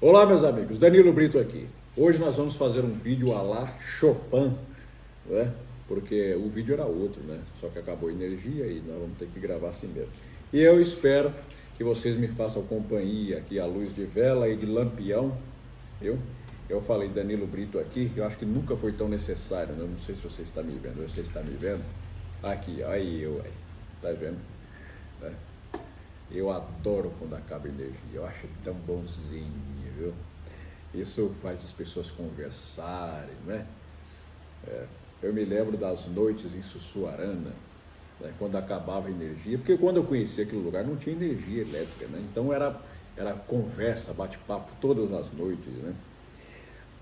Olá, meus amigos, Danilo Brito aqui. Hoje nós vamos fazer um vídeo à la Chopin, né? Porque o vídeo era outro, né? Só que acabou a energia e nós vamos ter que gravar assim mesmo. E eu espero que vocês me façam companhia aqui à luz de vela e de lampião, viu? Eu falei Danilo Brito aqui, eu acho que nunca foi tão necessário, né? Não sei se você está me vendo, você está me vendo? Aqui, aí eu, aí, tá vendo? É. Eu adoro quando acaba a energia, eu acho tão bonzinho, viu? Isso faz as pessoas conversarem, né? Eu me lembro das noites em Sussuarana, né, quando acabava a energia, porque quando eu conheci aquele lugar não tinha energia elétrica, né? Então era conversa, bate-papo todas as noites, né?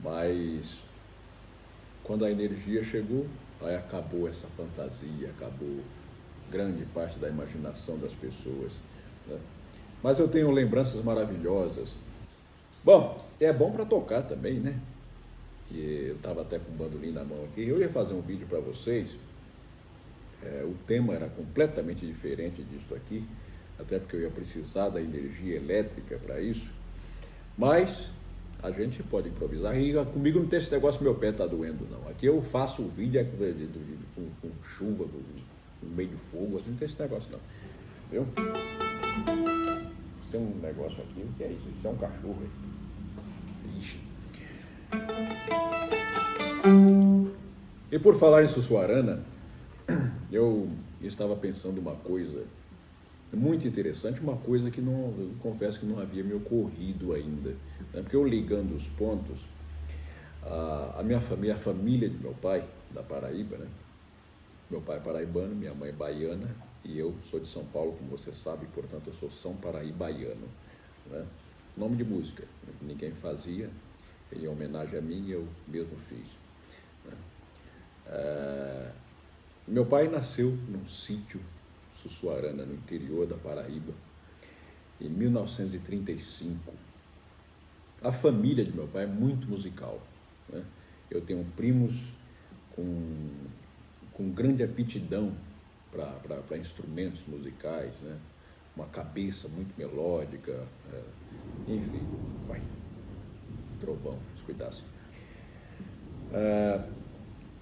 Mas quando a energia chegou, aí acabou essa fantasia, acabou grande parte da imaginação das pessoas, né? Mas eu tenho lembranças maravilhosas. Bom, é bom para tocar também, né? E eu estava até com o bandolim na mão aqui. Eu ia fazer um vídeo para vocês. O tema era completamente diferente disso aqui, até porque eu ia precisar da energia elétrica para isso. Mas a gente pode improvisar. E comigo não tem esse negócio, meu pé está doendo, não. Aqui eu faço o vídeo com chuva, no meio de fogo, assim, não tem esse negócio, não. Viu? Tem um negócio aqui, o que é isso? Isso é um cachorro aí. Ixi. E por falar em Sussuarana, eu estava pensando uma coisa muito interessante, uma coisa que não, eu confesso que não havia me ocorrido ainda, né? Porque eu ligando os pontos, a minha família, a família de meu pai, da Paraíba, né? Meu pai é paraibano, minha mãe é baiana e eu sou de São Paulo, como você sabe, portanto eu sou São Paraibaiano, né? Nome de música, ninguém fazia, em homenagem a mim eu mesmo fiz, né? Meu pai nasceu num sítio Sussuarana, no interior da Paraíba, em 1935. A família de meu pai é muito musical, né? Eu tenho primos com grande aptidão para instrumentos musicais, né? Uma cabeça muito melódica, enfim, vai, trovão, se cuidasse.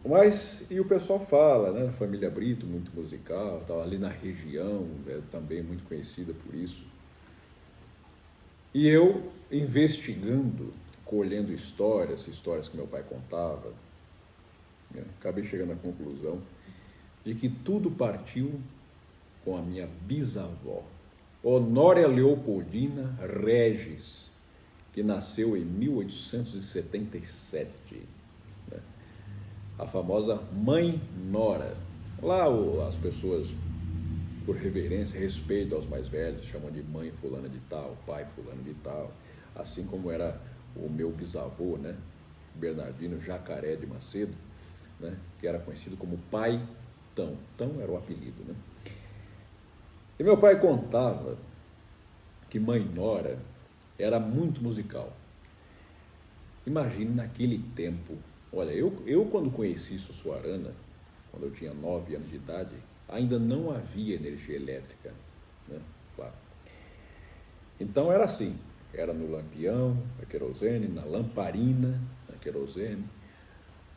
Mas, e o pessoal fala, né? A família Brito, muito musical, estava ali na região, também muito conhecida por isso. E eu, investigando, colhendo histórias que meu pai contava, né, acabei chegando à conclusão de que tudo partiu com a minha bisavó, Honória Leopoldina Regis, que nasceu em 1877, né? A famosa Mãe Nora. Lá as pessoas, por reverência, respeito aos mais velhos, chamam de mãe fulana de tal, pai fulano de tal, assim como era o meu bisavô, né, Bernardino Jacaré de Macedo, né, que era conhecido como Pai Tão. Tão era o apelido, né? E meu pai contava que Mãe Nora era muito musical. Imagine naquele tempo. Olha, eu quando conheci Sussuarana, quando eu tinha 9 anos de idade, ainda não havia energia elétrica, né? Claro. Então era assim, era no lampião, a querosene, na lamparina, a querosene,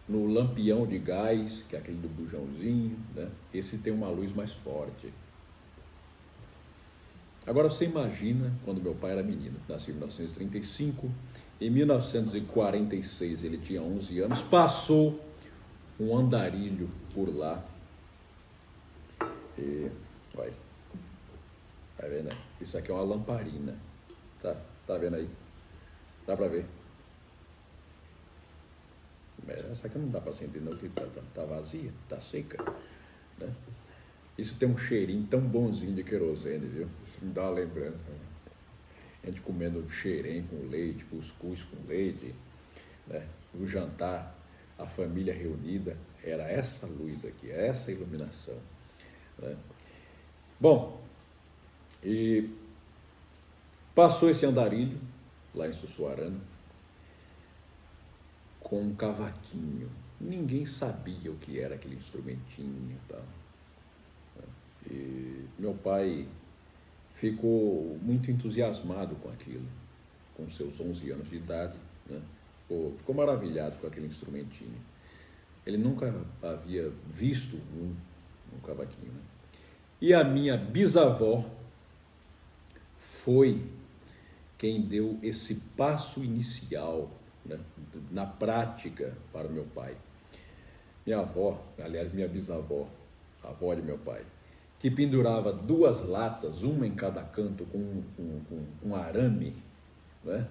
no lampião de gás, que é aquele do bujãozinho, né? Esse tem uma luz mais forte. Agora você imagina quando meu pai era menino, nasceu em 1935, em 1946 ele tinha 11 anos, passou um andarilho por lá e, vai, tá vendo aí? Isso aqui é uma lamparina, tá vendo aí? Dá pra ver? Essa aqui não dá pra acender não, porque tá vazia, tá seca, né? Isso tem um cheirinho tão bonzinho de querosene, viu? Isso me dá uma lembrança, né? A gente comendo xerém com leite, cuscuz com leite, né? No jantar, a família reunida, era essa luz aqui, essa iluminação, né? Bom, e passou esse andarilho lá em Sussuarana com um cavaquinho. Ninguém sabia o que era aquele instrumentinho, tá? E meu pai ficou muito entusiasmado com aquilo. com seus 11 anos de idade, né? Ficou maravilhado com aquele instrumentinho. Ele nunca havia visto um cavaquinho, né? E a minha bisavó foi quem deu esse passo inicial, né, na prática para o meu pai. Minha avó, aliás, minha bisavó, a avó de meu pai, que pendurava 2 latas, uma em cada canto, com um arame, né?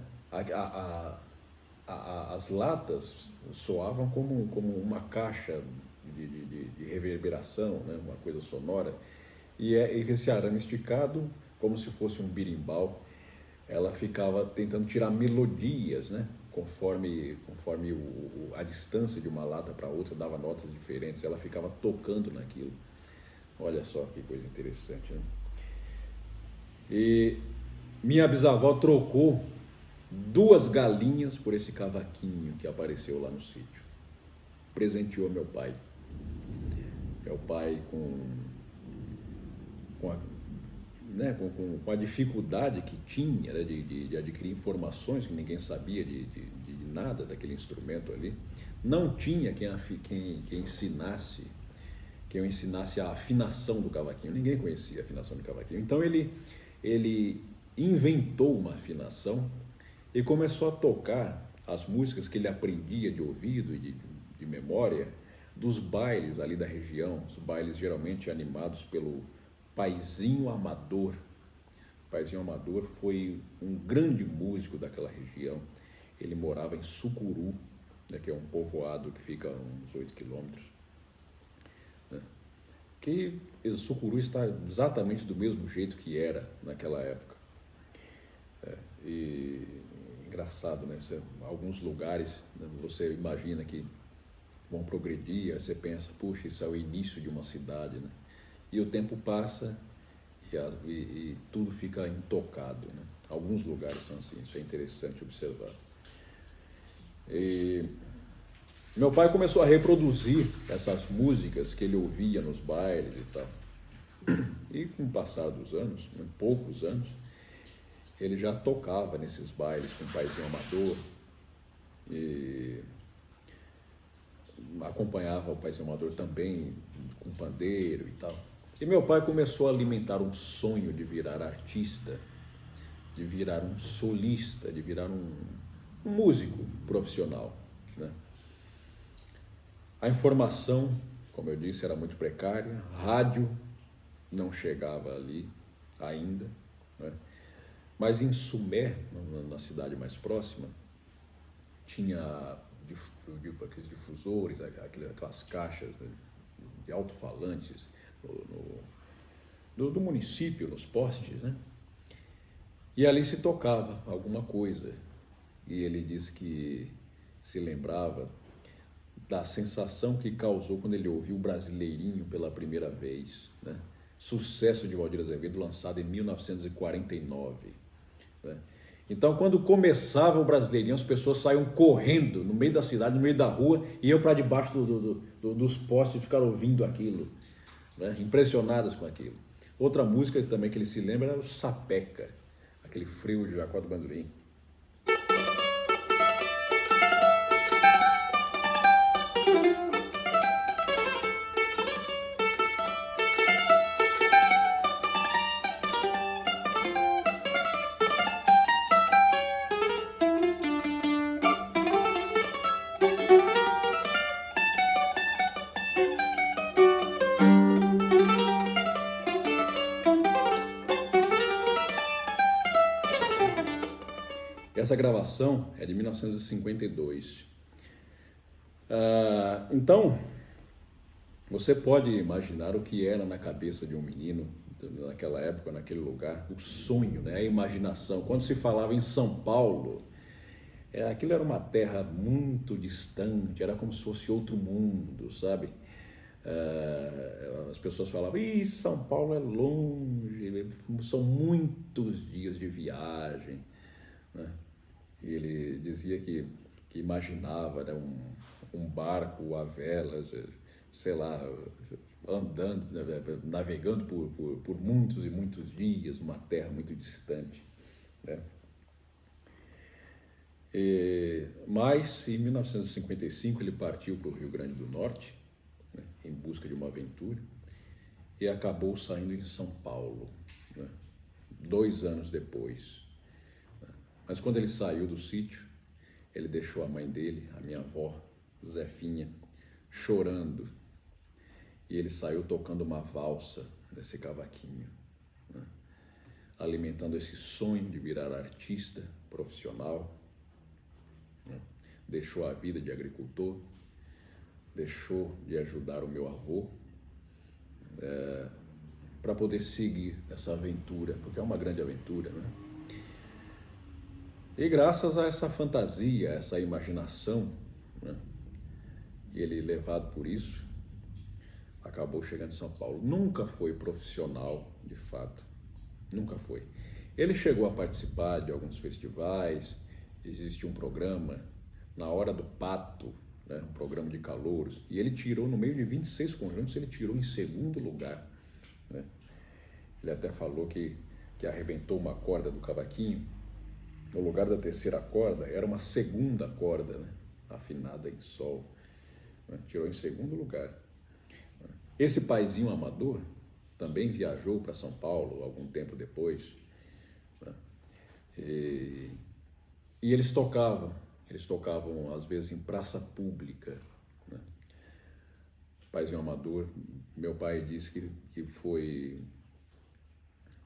As latas soavam como uma caixa de reverberação, né? Uma coisa sonora, e esse arame esticado, como se fosse um birimbau, ela ficava tentando tirar melodias, né? Conforme a distância de uma lata para outra dava notas diferentes, ela ficava tocando naquilo. Olha só que coisa interessante, né? E minha bisavó trocou 2 galinhas por esse cavaquinho que apareceu lá no sítio. Presenteou meu pai. Meu pai com a dificuldade que tinha, né, de adquirir informações, que ninguém sabia de nada daquele instrumento ali, não tinha quem ensinasse a afinação do cavaquinho, ninguém conhecia a afinação do cavaquinho. Então ele inventou uma afinação e começou a tocar as músicas que ele aprendia de ouvido e de memória dos bailes ali da região, os bailes geralmente animados pelo Paizinho Amador. O Paizinho Amador foi um grande músico daquela região. Ele morava em Sucuru, né, que é um povoado que fica a uns 8 quilômetros. Né? Que Sucuru está exatamente do mesmo jeito que era naquela época. E engraçado, né? Alguns lugares, né, você imagina que vão progredir, aí você pensa, puxa, isso é o início de uma cidade, né? E o tempo passa e tudo fica intocado, né? Alguns lugares são assim, isso é interessante observar. E meu pai começou a reproduzir essas músicas que ele ouvia nos bailes e tal. E com o passar dos anos, em poucos anos, ele já tocava nesses bailes com o Paizinho Amador e acompanhava o Paizinho Amador também com pandeiro e tal. E meu pai começou a alimentar um sonho de virar artista, de virar um solista, de virar um músico profissional, né? A informação, como eu disse, era muito precária, rádio não chegava ali ainda, né? Mas em Sumé, na cidade mais próxima, tinha aqueles difusores, aquelas caixas de alto-falantes do município, nos postes, né? E ali se tocava alguma coisa. E ele disse que se lembrava da sensação que causou quando ele ouviu o Brasileirinho pela primeira vez, né? Sucesso de Valdir Azevedo, lançado em 1949. Né? Então, quando começava o Brasileirinho, as pessoas saíam correndo no meio da cidade, no meio da rua, e iam para debaixo dos postes e ficaram ouvindo aquilo, né? Impressionadas com aquilo. Outra música também que ele se lembra era o Sapeca, aquele frio de Jacó do Bandolim. Essa gravação é de 1952. Então, você pode imaginar o que era na cabeça de um menino naquela época, naquele lugar, o sonho, né? A imaginação. Quando se falava em São Paulo, aquilo era uma terra muito distante, era como se fosse outro mundo, sabe? As pessoas falavam, São Paulo é longe, são muitos dias de viagem, né? E ele dizia que imaginava, né, um barco a velas, sei lá, andando, navegando por muitos e muitos dias, numa terra muito distante, né? Mas, em 1955, ele partiu para o Rio Grande do Norte, né, em busca de uma aventura, e acabou saindo em São Paulo, né, 2 anos depois. Mas quando ele saiu do sítio, ele deixou a mãe dele, a minha avó, Zefinha, chorando. E ele saiu tocando uma valsa nesse cavaquinho, né, alimentando esse sonho de virar artista profissional, né. Deixou a vida de agricultor, deixou de ajudar o meu avô, para poder seguir essa aventura, porque é uma grande aventura, né? E graças a essa fantasia, essa imaginação, né, e ele, levado por isso, acabou chegando em São Paulo. Nunca foi profissional, de fato, nunca foi. Ele chegou a participar de alguns festivais, existe um programa, Na Hora do Pato, né, um programa de calouros, e ele tirou, no meio de 26 conjuntos, ele tirou em segundo lugar, né? Ele até falou que arrebentou uma corda do cavaquinho. No lugar da terceira corda, era uma segunda corda, né, afinada em sol, né, tirou em segundo lugar. Esse paizinho amador também viajou para São Paulo algum tempo depois, né, e eles tocavam às vezes em praça pública, né. Paizinho amador, meu pai disse que foi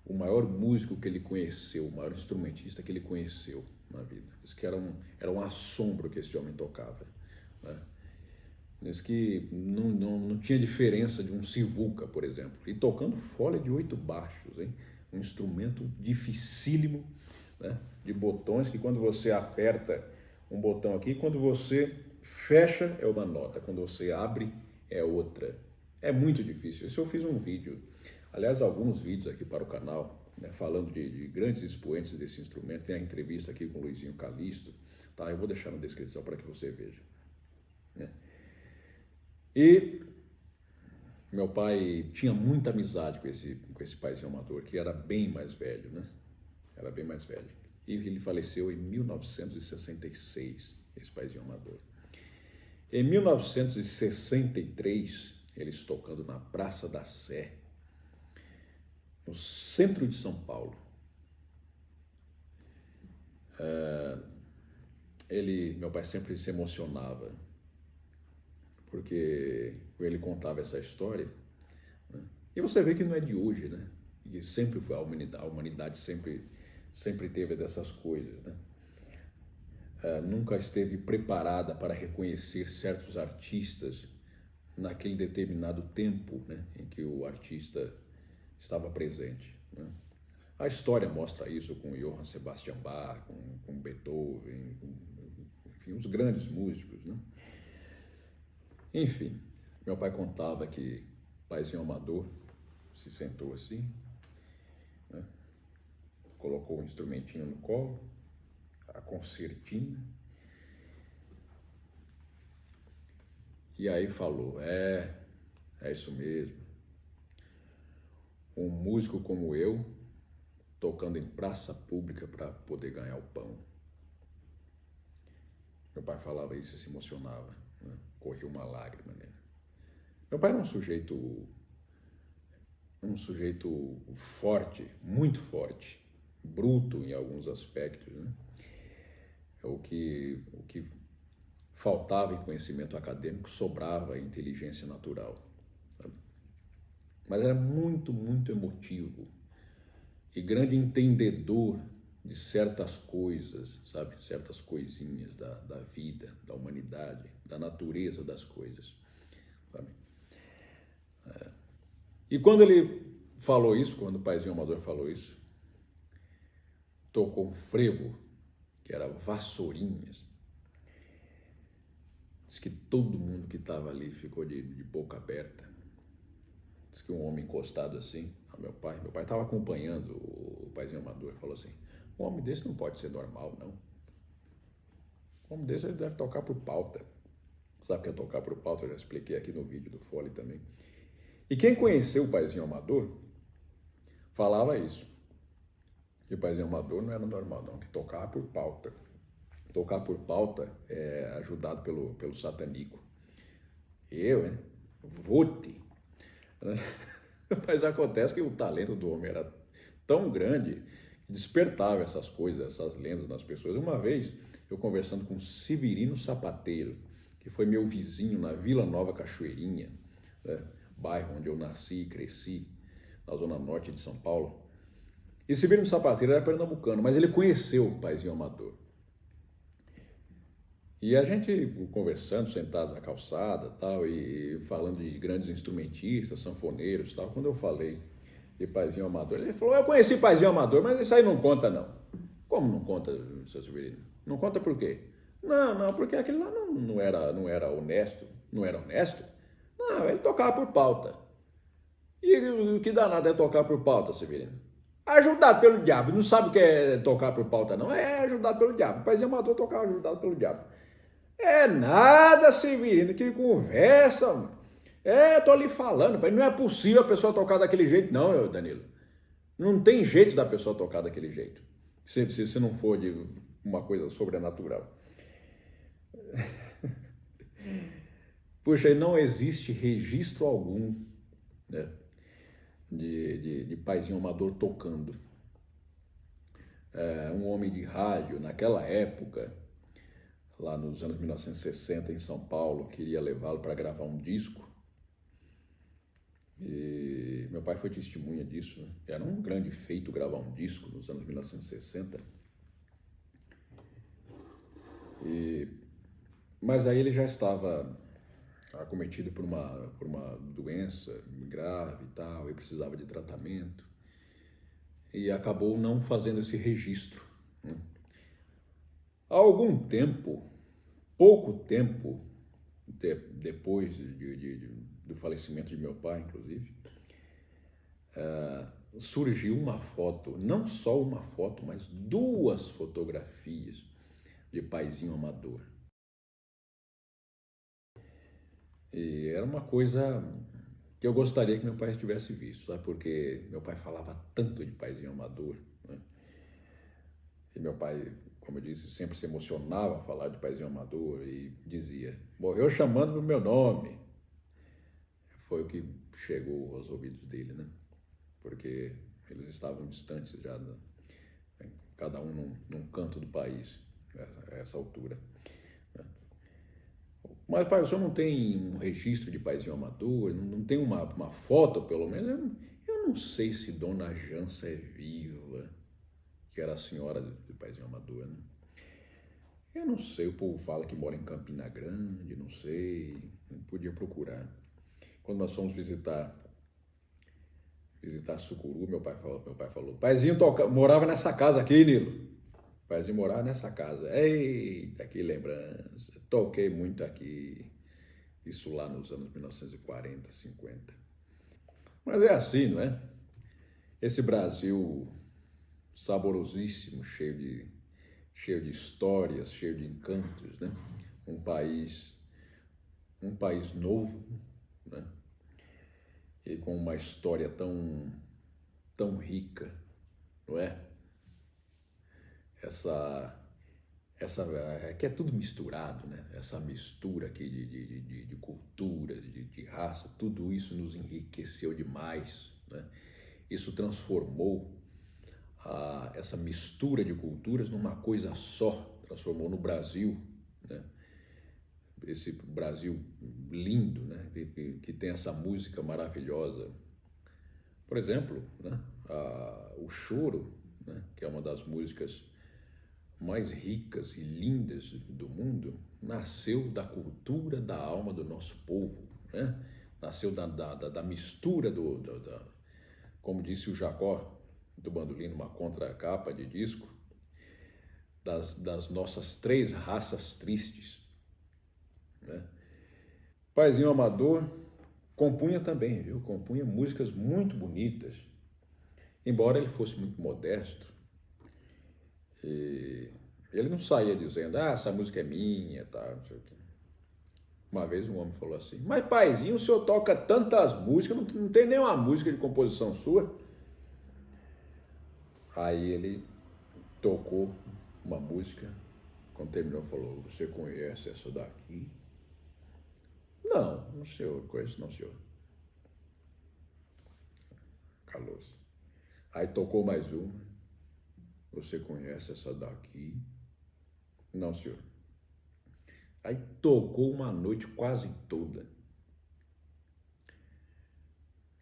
o maior músico que ele conheceu, o maior instrumentista que ele conheceu na vida. Diz que era um assombro que esse homem tocava, né? Diz que não tinha diferença de um sivuca, por exemplo. E tocando fole de 8 baixos, hein? Um instrumento dificílimo, né, de botões que quando você aperta um botão aqui, quando você fecha é uma nota, quando você abre é outra. É muito difícil. Isso eu fiz um vídeo, aliás, alguns vídeos aqui para o canal, né, falando de grandes expoentes desse instrumento. Tem a entrevista aqui com o Luizinho Calisto, tá? Eu vou deixar na descrição para que você veja, né? E meu pai tinha muita amizade com esse paizinho amador, que era bem mais velho, né? Era bem mais velho. E ele faleceu em 1966, esse paizinho amador. Em 1963, eles tocando na Praça da Sé, no centro de São Paulo. Meu pai sempre se emocionava, porque ele contava essa história, né? E você vê que não é de hoje, né? E sempre foi a humanidade sempre teve dessas coisas, né? Nunca esteve preparada para reconhecer certos artistas naquele determinado tempo, né, em que o artista estava presente, né? A história mostra isso com Johann Sebastian Bach, com Beethoven, enfim, os grandes músicos, né? Enfim, meu pai contava que o paizinho amador se sentou assim, né, colocou um instrumentinho no colo, a concertina, e aí falou: é isso mesmo, um músico como eu, tocando em praça pública para poder ganhar o pão. Meu pai falava isso e se emocionava, né? Corria uma lágrima nele. Meu pai era um sujeito forte, muito forte, bruto em alguns aspectos, né? O que faltava em conhecimento acadêmico, sobrava em inteligência natural, sabe? Mas era muito, muito emotivo e grande entendedor de certas coisas, sabe? Certas coisinhas da vida, da humanidade, da natureza das coisas, sabe? E quando ele falou isso, quando o paizinho amador falou isso, tocou um frevo, que era vassourinhas. Diz que todo mundo que estava ali ficou de boca aberta. Diz que um homem encostado assim, a meu pai estava acompanhando o paizinho amador, falou assim: um homem desse não pode ser normal, não. Um homem desse ele deve tocar por pauta. Sabe o que é tocar por pauta? Eu já expliquei aqui no vídeo do Fole também. E quem conheceu o paizinho amador falava isso. E o paizinho amador não era normal, não, que tocava por pauta. tocar por pauta, ajudado pelo satanico. Eu, hein? Vote. Mas acontece que o talento do homem era tão grande que despertava essas coisas, essas lendas nas pessoas. Uma vez, eu conversando com Severino Sapateiro, que foi meu vizinho na Vila Nova Cachoeirinha, né, bairro onde eu nasci e cresci, na zona norte de São Paulo. E Severino Sapateiro era pernambucano, mas ele conheceu o Paizinho Amador. E a gente conversando, sentado na calçada, tal, e falando de grandes instrumentistas, sanfoneiros, tal. Quando eu falei de Paizinho Amador, ele falou: eu conheci Paizinho Amador, mas isso aí não conta, não. Como não conta, seu Severino? Não conta por quê? Não, porque aquele lá não era honesto. Não era honesto? Não, ele tocava por pauta. E o que danado é tocar por pauta, Severino? Ajudado pelo diabo. Não sabe o que é tocar por pauta, não? É ajudado pelo diabo. O Paizinho Amador tocava ajudado pelo diabo. É nada, Severino, que conversa, mano. Tô lhe falando, pai, não é possível a pessoa tocar daquele jeito, não, Danilo. Não tem jeito da pessoa tocar daquele jeito, se não for de uma coisa sobrenatural. Puxa, não existe registro algum, né, de Paizinho Amador tocando. Um homem de rádio, naquela época, lá nos anos 1960 em São Paulo, queria levá-lo para gravar um disco. E meu pai foi testemunha disso, né? Era um grande feito gravar um disco nos anos 1960. Mas aí ele já estava acometido por uma doença grave e tal, e precisava de tratamento. E acabou não fazendo esse registro, né? Há algum tempo, pouco tempo, depois do falecimento de meu pai, inclusive, surgiu uma foto, não só uma foto, mas duas fotografias de Paizinho Amador. E era uma coisa que eu gostaria que meu pai tivesse visto, sabe? Porque meu pai falava tanto de Paizinho Amador, né? E meu pai, como eu disse, sempre se emocionava a falar de Paizinho Amador e dizia: morreu chamando pelo meu nome. Foi o que chegou aos ouvidos dele, né? Porque eles estavam distantes já, né? Cada um num canto do país, a essa altura. Mas, pai, o senhor não tem um registro de Paizinho Amador? Não tem uma foto, pelo menos? Eu não sei se Dona Jansa é viva, que era a senhora do Paizinho Amador, né? Eu não sei, o povo fala que mora em Campina Grande, não sei, não podia procurar. Quando nós fomos visitar Sucuru, meu pai falou, Paizinho morava nessa casa aqui, Nilo. Paizinho morava nessa casa. Eita, que lembrança. Toquei muito aqui. Isso lá nos anos 1940, 50. Mas é assim, não é? Esse Brasil saborosíssimo, cheio de histórias, cheio de encantos, né? Um país novo, né? E com uma história tão rica, não é? Que é tudo misturado, né? Essa mistura aqui de culturas, de raça, tudo isso nos enriqueceu demais, né? Isso transformou essa mistura de culturas numa coisa só, transformou no Brasil, né? Esse Brasil lindo, né? Que tem essa música maravilhosa. Por exemplo, né? O choro, né? Que é uma das músicas mais ricas e lindas do mundo, nasceu da cultura da alma do nosso povo, né? Nasceu da mistura como disse o Jacó do Bandolim, numa contracapa de disco, das nossas três raças tristes, né? Paizinho Amador compunha também, viu? Compunha músicas muito bonitas, embora ele fosse muito modesto. E ele não saía dizendo, essa música é minha, tá, não sei o quê. Uma vez um homem falou assim, mas Paizinho, o senhor toca tantas músicas, não tem nenhuma música de composição sua? Aí ele tocou uma música Quando terminou, falou, você conhece essa daqui? Não, senhor, conheço não, senhor. Calou-se. Aí tocou mais uma. Você conhece essa daqui? Não, senhor. Aí tocou uma noite quase toda.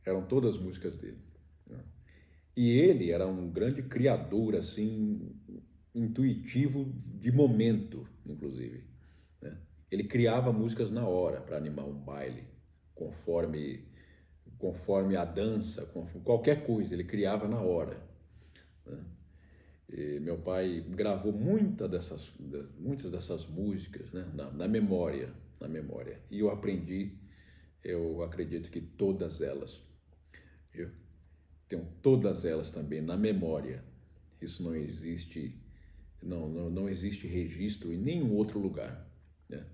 Eram todas músicas dele. E ele era um grande criador, assim, intuitivo de momento, inclusive. Né? Ele criava músicas na hora para animar um baile, conforme a dança, qualquer coisa, ele criava na hora. Né? E meu pai gravou muitas dessas músicas, né? na memória. E eu acredito que todas elas. Eu tenho todas elas também na memória. Isso não existe, não existe registro em nenhum outro lugar. Né?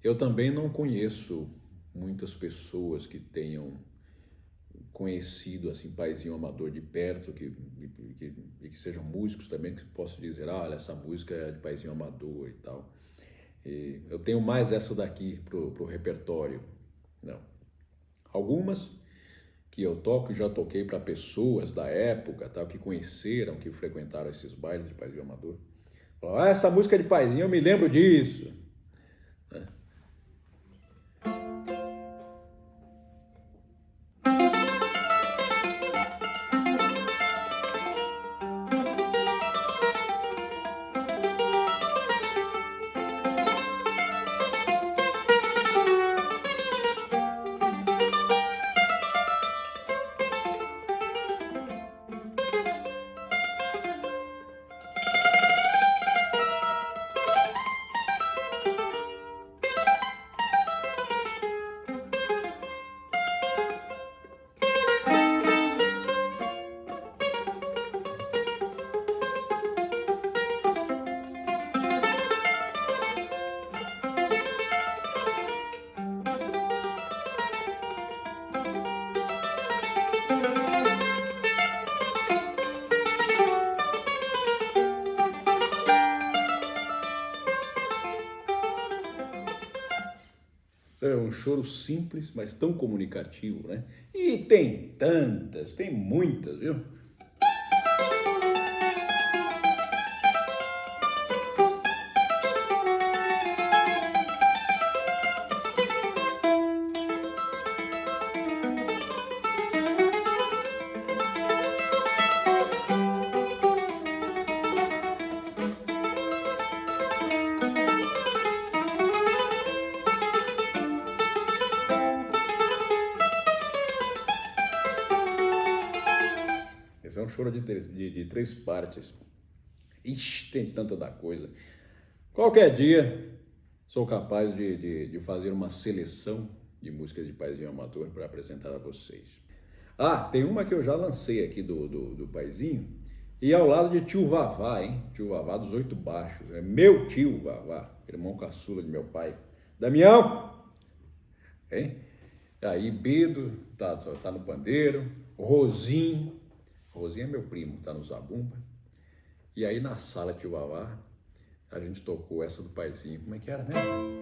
Eu também não conheço muitas pessoas que tenham conhecido assim Paizinho Amador de perto, que sejam músicos também, que posso dizer, olha, essa música é de Paizinho Amador e tal. E eu tenho mais essa daqui pro repertório. Não. Algumas que eu toco, já toquei para pessoas da época, tal, que conheceram, que frequentaram esses bailes de Paizinho Amador. Falaram, essa música de Paizinho, eu me lembro disso. Né? É um choro simples, mas tão comunicativo, né? E tem muitas, viu? Esse é um choro de 3 partes. Ixi, tem tanta da coisa. Qualquer dia sou capaz de fazer uma seleção de músicas de Paizinho Amador para apresentar a vocês. Ah, tem uma que eu já lancei aqui do Paizinho, e ao lado de tio Vavá, hein? Tio Vavá dos 8 Baixos. É meu tio Vavá, irmão caçula de meu pai. Damião! Hein? Aí Bedo tá no pandeiro, Rosinho é meu primo, tá no zabumba. E aí na sala tio Vavá, a gente tocou essa do Paizinho. Como é que era mesmo?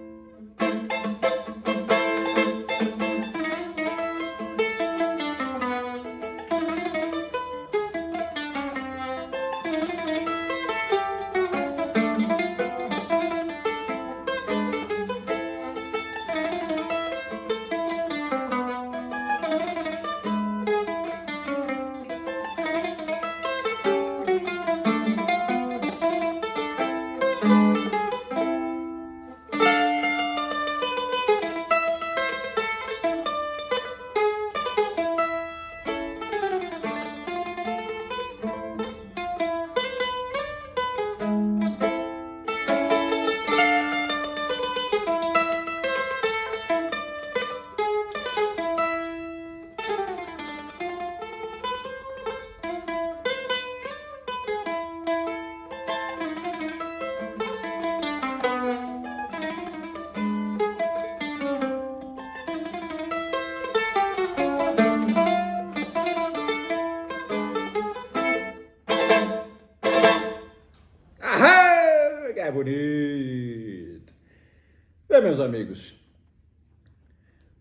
Bem, meus amigos,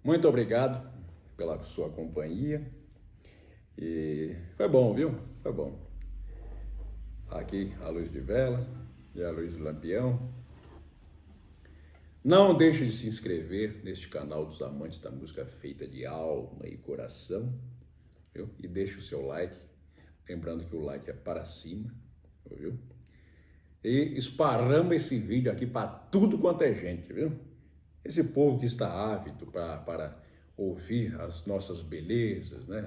muito obrigado pela sua companhia. E foi bom, viu? Foi bom. Aqui a luz de vela e a luz do lampião. Não deixe de se inscrever neste canal dos amantes da música feita de alma e coração, viu? E deixe o seu like, lembrando que o like é para cima, viu? E esparrama esse vídeo aqui para tudo quanto é gente, viu? Esse povo que está ávido para ouvir as nossas belezas, né?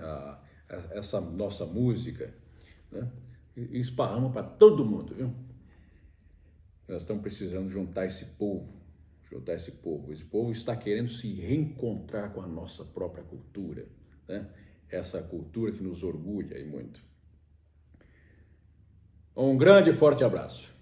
Essa nossa música, né? E esparrama para todo mundo, viu? Nós estamos precisando juntar esse povo. Esse povo está querendo se reencontrar com a nossa própria cultura, né? Essa cultura que nos orgulha e muito. Um grande e forte abraço.